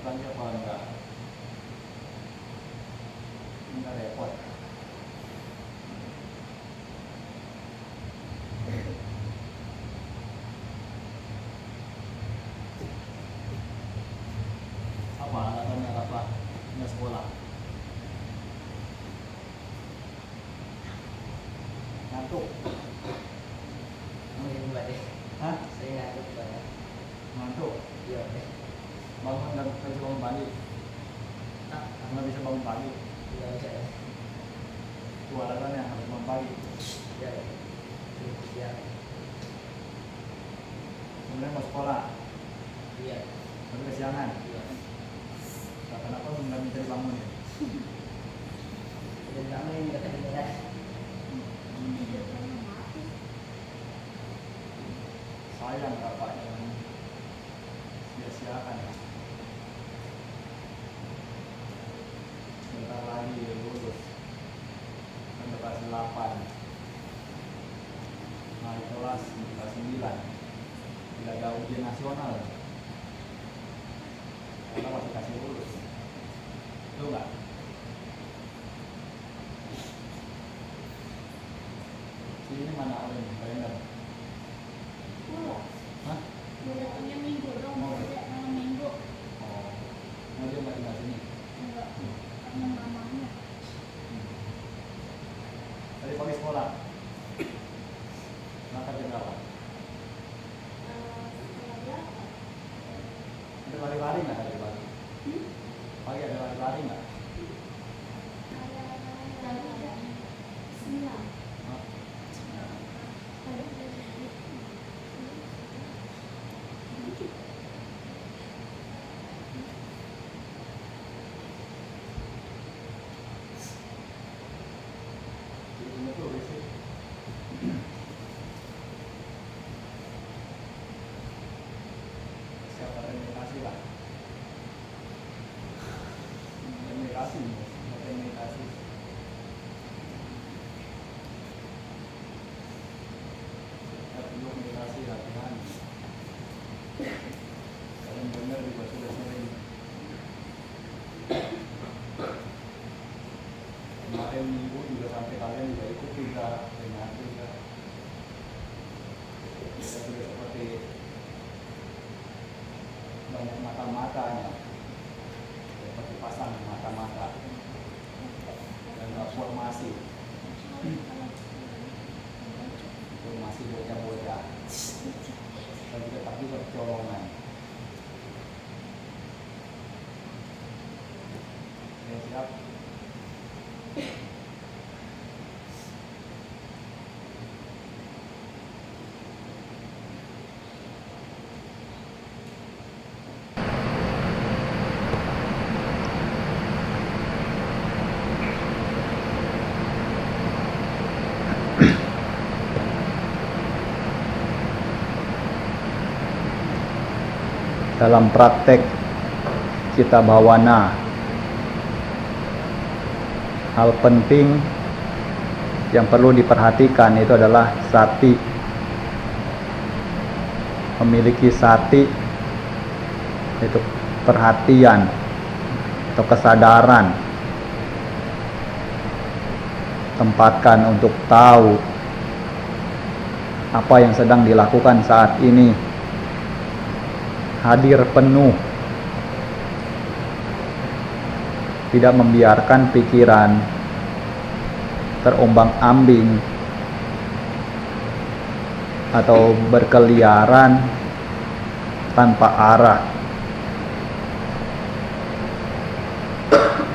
lagi apa enggak repot. Apa alasannya apa nggak sekolah? Ngantuk. Mungkin Pak deh. Hah? Saya ngantuk Pak ya. Ngantuk. Iya deh. Bangun nggak bisa bangun pagi. Nggak bisa bangun pagi. Iya bisa ya. Itu alasannya harus bangun pagi. Iya. Iya. Sebenarnya mau sekolah, Iya. tapi kesiangan. Iya. Nah, kenapa nggak minta dibangun ya? Udah lama ini kata dia. Sayang bapak yang sia-siakan. Bentar lagi lulus, kelas 8, naik kelas 9, tidak ada ujian nasional, karena masih kasih lulus, itu enggak? Ini mana orang ini? Kalian hah? Bulannya minggu dong, Oh. malam minggu. Oh, mau dia nggak tinggal sini? Enggak, karena mamanya. Tadi pagi sekolah. Berangkat jam berapa? Ada lari-lari nggak tadi pagi? Pagi ada lari-lari nggak? Hah? Ini tuh berisik. Siapa meditasi lah? Meditasi, meditasi. Kita perlu meditasi latihan. Kalian benar juga sudah sering. Kemarin minggu juga sampai kalian juga ikut juga dengar juga. Kita sudah seperti banyak mata-matanya, seperti pasang mata-mata dan formasi bocah-bocah dan juga tapi bercolongan. Oke, siap. Dalam praktek Citta Bhavana, hal penting yang perlu diperhatikan itu adalah sati. Memiliki sati itu perhatian atau kesadaran, tempatkan untuk tahu apa yang sedang dilakukan saat ini, hadir penuh, tidak membiarkan pikiran terombang-ambing atau berkeliaran tanpa arah.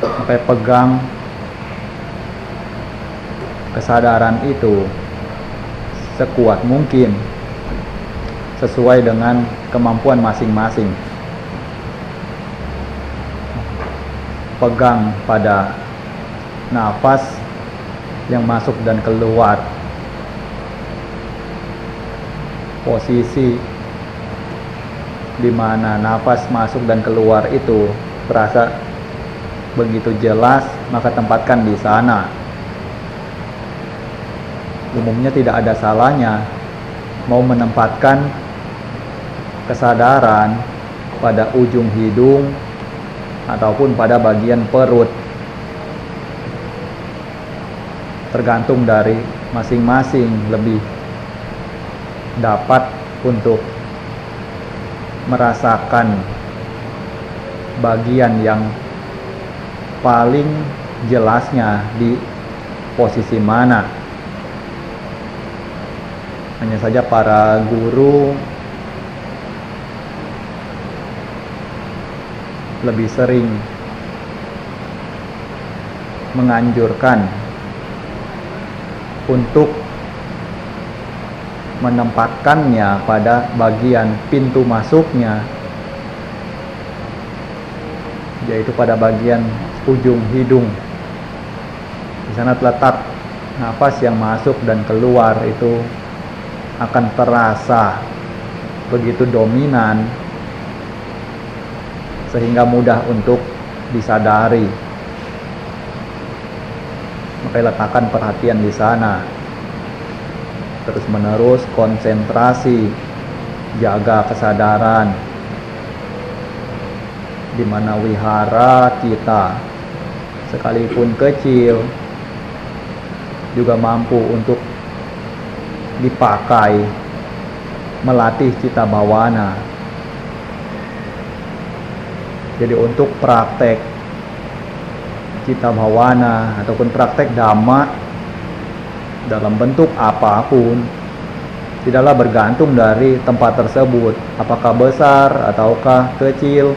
Sampai pegang kesadaran itu sekuat mungkin, sesuai dengan kemampuan masing-masing. Pegang pada nafas yang masuk dan keluar, posisi di mana nafas masuk dan keluar itu terasa begitu jelas, maka tempatkan di sana. Umumnya tidak ada salahnya mau menempatkan kesadaran pada ujung hidung ataupun pada bagian perut. Tergantung dari masing-masing lebih dapat untuk merasakan bagian yang paling jelasnya di posisi mana. Hanya saja para guru lebih sering menganjurkan untuk menempatkannya pada bagian pintu masuknya, yaitu pada bagian ujung hidung. Di sana terletak napas yang masuk dan keluar itu akan terasa begitu dominan sehingga mudah untuk disadari. Maka letakkan perhatian di sana. Terus menerus konsentrasi, jaga kesadaran, di mana wihara kita sekalipun kecil juga mampu untuk dipakai melatih cita bhawana. Jadi untuk praktek cita bhawana ataupun praktek dhamma dalam bentuk apapun tidaklah bergantung dari tempat tersebut, apakah besar ataukah kecil,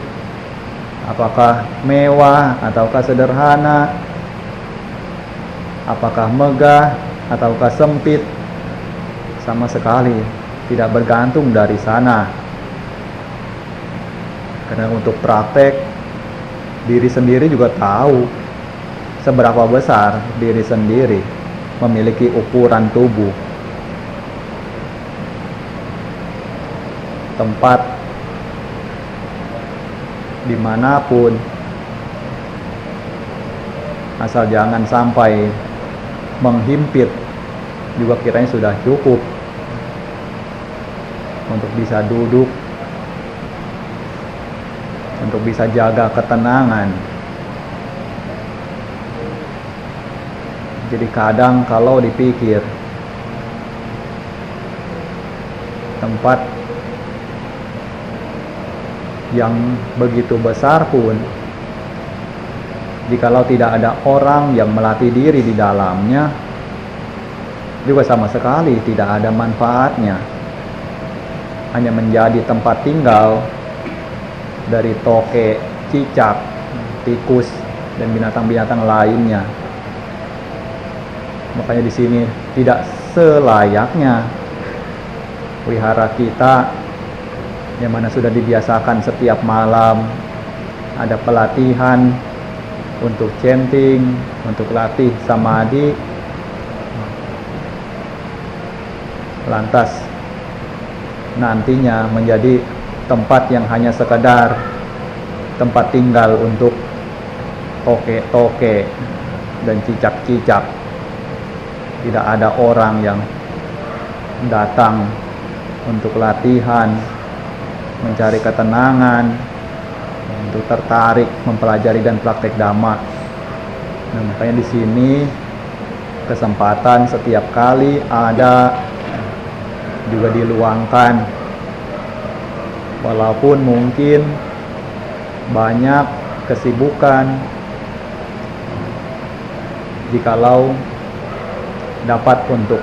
apakah mewah ataukah sederhana, apakah megah ataukah sempit, sama sekali tidak bergantung dari sana. Karena untuk praktek, diri sendiri juga tahu seberapa besar diri sendiri memiliki ukuran tubuh. Tempat dimanapun, asal jangan sampai menghimpit, juga kiranya sudah cukup untuk bisa duduk, untuk bisa jaga ketenangan. Jadi kadang kalau dipikir, tempat yang begitu besar pun, jikalau tidak ada orang yang melatih diri di dalamnya, juga sama sekali tidak ada manfaatnya. Hanya menjadi tempat tinggal dari toke, cicak, tikus, dan binatang-binatang lainnya. Makanya di sini tidak selayaknya wihara kita yang mana sudah dibiasakan setiap malam ada pelatihan untuk chanting, untuk latih samadhi, lantas nantinya menjadi tempat yang hanya sekedar tempat tinggal untuk toke-toke dan cicak-cicak. Tidak ada orang yang datang untuk latihan, mencari ketenangan, untuk tertarik mempelajari dan praktek dhamma. Nah, makanya di sini kesempatan setiap kali ada juga diluangkan, walaupun mungkin banyak kesibukan. Jikalau dapat untuk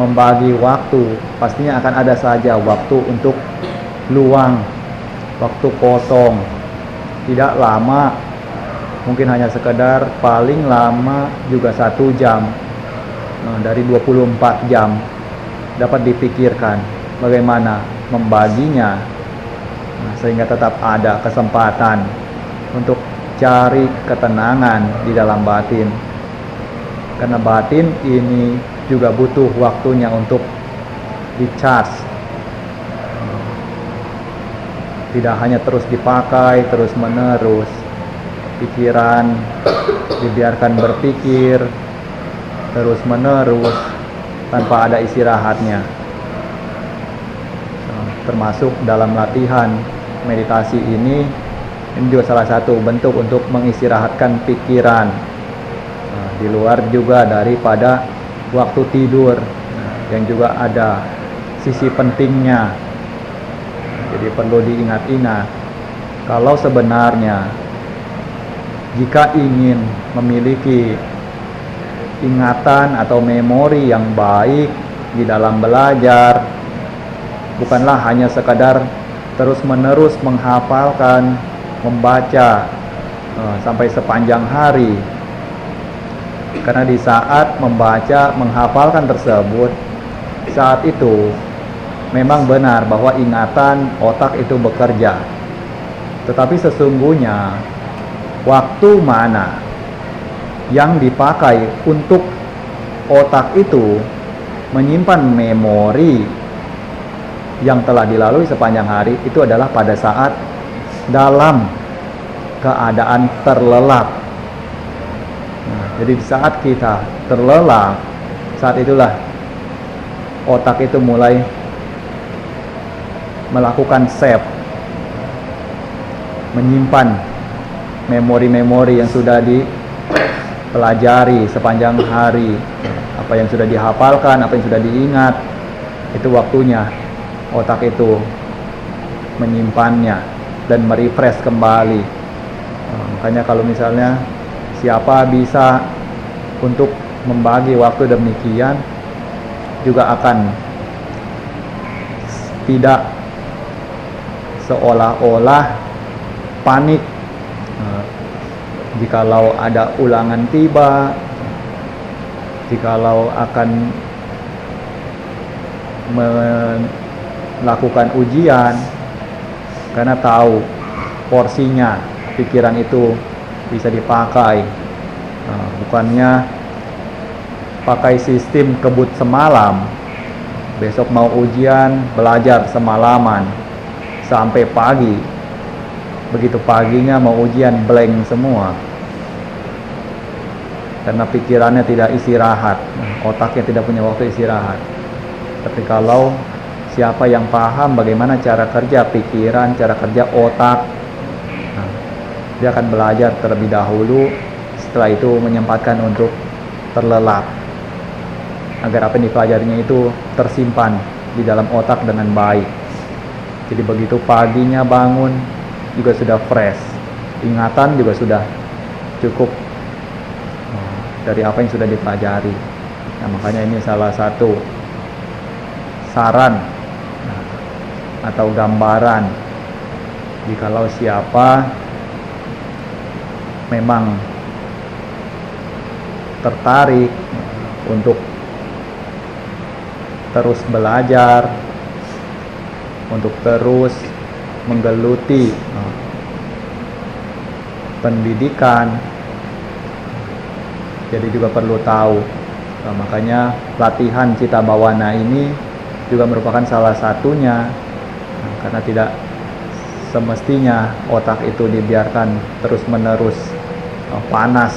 membagi waktu, pastinya akan ada saja waktu untuk luang, waktu kosong, tidak lama, mungkin hanya sekedar paling lama juga 1 jam. Dari 24 jam dapat dipikirkan bagaimana membaginya, sehingga tetap ada kesempatan untuk cari ketenangan di dalam batin. Karena batin ini juga butuh waktunya untuk di-charge. Tidak hanya terus dipakai terus menerus. Pikiran dibiarkan berpikir terus menerus tanpa ada istirahatnya. Termasuk dalam latihan meditasi ini Ini juga salah satu bentuk untuk mengistirahatkan pikiran. Nah, di luar juga daripada waktu tidur, yang juga ada sisi pentingnya. Jadi perlu diingat-ingat kalau sebenarnya jika ingin memiliki ingatan atau memori yang baik di dalam belajar, bukanlah hanya sekadar terus-menerus menghafalkan, membaca sampai sepanjang hari. Karena di saat membaca, menghafalkan tersebut, saat itu memang benar bahwa ingatan otak itu bekerja. Tetapi sesungguhnya waktu mana yang dipakai untuk otak itu menyimpan memori yang telah dilalui sepanjang hari itu adalah pada saat dalam keadaan terlelap. Nah, jadi di saat kita terlelap, saat itulah otak itu mulai melakukan save, menyimpan memori-memori yang sudah dipelajari sepanjang hari, apa yang sudah dihafalkan, apa yang sudah diingat. Itu waktunya otak itu menyimpannya dan merefresh kembali. Makanya kalau misalnya siapa bisa untuk membagi waktu demikian, juga akan tidak seolah-olah panik jikalau ada ulangan tiba, jikalau akan melakukan ujian, karena tahu porsinya pikiran itu bisa dipakai. Bukannya pakai sistem kebut semalam, besok mau ujian belajar semalaman sampai pagi, begitu paginya mau ujian blank semua karena pikirannya tidak istirahat, otaknya tidak punya waktu istirahat. Tapi kalau siapa yang paham bagaimana cara kerja pikiran, cara kerja otak, dia akan belajar terlebih dahulu, setelah itu menyempatkan untuk terlelap agar apa yang dipelajarinya itu tersimpan di dalam otak dengan baik. Jadi begitu paginya bangun juga sudah fresh, ingatan juga sudah cukup dari apa yang sudah dipelajari. Nah, makanya ini salah satu saran atau gambaran jikalau siapa memang tertarik untuk terus belajar, untuk terus menggeluti pendidikan, jadi juga perlu tahu. Makanya latihan cita bawana ini juga merupakan salah satunya, karena tidak semestinya otak itu dibiarkan terus-menerus panas,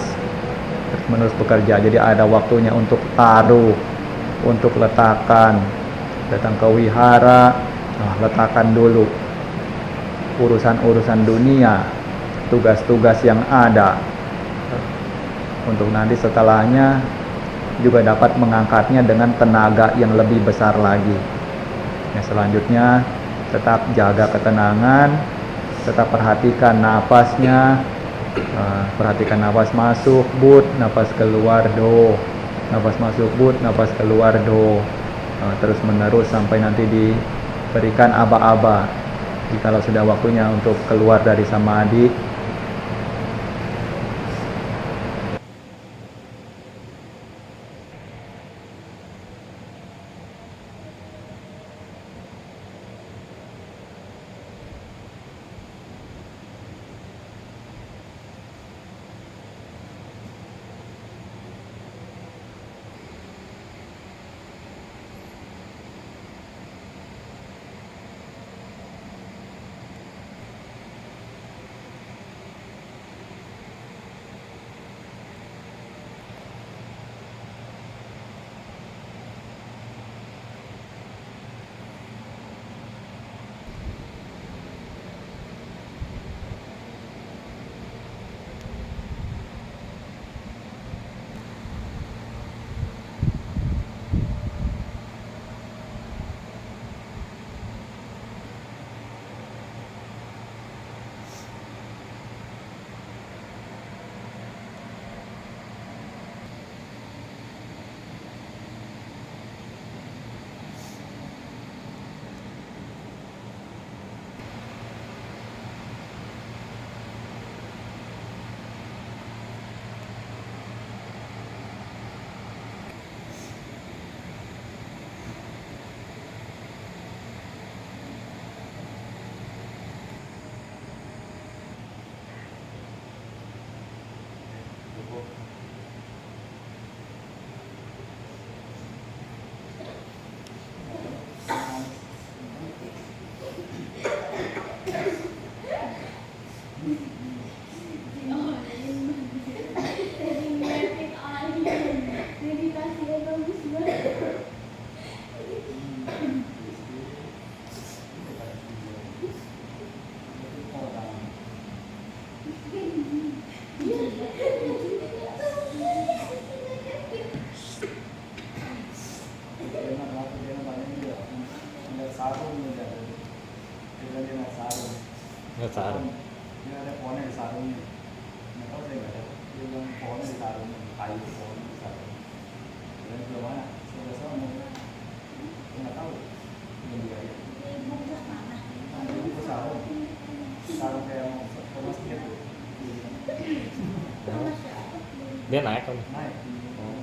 terus-menerus bekerja. Jadi ada waktunya untuk taruh, untuk letakkan. Datang ke wihara, letakkan dulu urusan-urusan dunia, tugas-tugas yang ada, untuk nanti setelahnya juga dapat mengangkatnya dengan tenaga yang lebih besar lagi. Selanjutnya tetap jaga ketenangan, tetap perhatikan napasnya, perhatikan napas masuk but, napas keluar do, napas masuk but, napas keluar do, terus menerus sampai nanti diberikan aba-aba. Jikalau sudah waktunya untuk keluar dari samadhi, ke sarung. Dia ada pohonnya di sarungnya. Nggak tahu saya nggak tahu. Dia bilang pohonnya di sarungnya, kayu pohonnya di sarungnya. Dan sebelah mana? Sebelah sana. Saya nggak tahu. Yang dia ya. Bungkus mana? Ada itu sarung. Sarung kayak mau masjid tuh. Sama siapa? Dia naik kan? Naik. Oh.